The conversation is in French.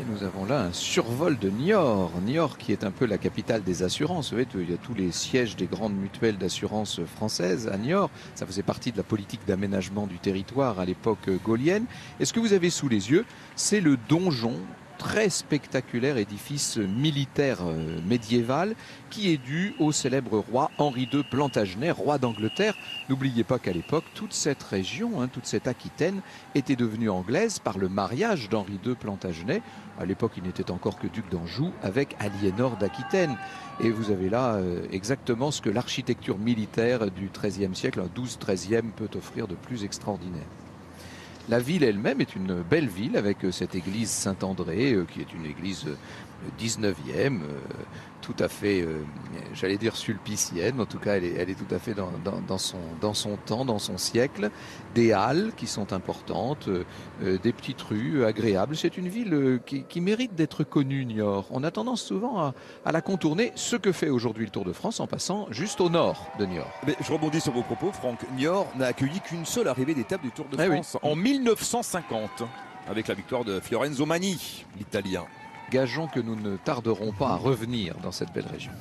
Et nous avons là un survol de Niort. Niort qui est un peu la capitale des assurances. Vous savez, il y a tous les sièges des grandes mutuelles d'assurance françaises à Niort. Ça faisait partie de la politique d'aménagement du territoire à l'époque gaulienne. Et ce que vous avez sous les yeux, c'est le donjon, très spectaculaire édifice militaire médiéval qui est dû au célèbre roi Henri II Plantagenet, roi d'Angleterre. N'oubliez pas qu'à l'époque, toute cette région, toute cette Aquitaine était devenue anglaise par le mariage d'Henri II Plantagenet. À l'époque, il n'était encore que duc d'Anjou avec Aliénor d'Aquitaine. Et vous avez là exactement ce que l'architecture militaire du XIIIe siècle, un 12-13e, peut offrir de plus extraordinaire. La ville elle-même est une belle ville avec cette église Saint-André qui est une église 19e, tout à fait, j'allais dire sulpicienne, en tout cas elle est tout à fait dans son temps, dans son siècle. Des halles qui sont importantes, des petites rues agréables. C'est une ville qui mérite d'être connue, Niort. On a tendance souvent à la contourner, ce que fait aujourd'hui le Tour de France en passant juste au nord de Niort. Mais je rebondis sur vos propos, Franck. Niort n'a accueilli qu'une seule arrivée d'étape du Tour de Eh oui. France en 1950, avec la victoire de Fiorenzo Mani, l'Italien. Gageons que nous ne tarderons pas à revenir dans cette belle région.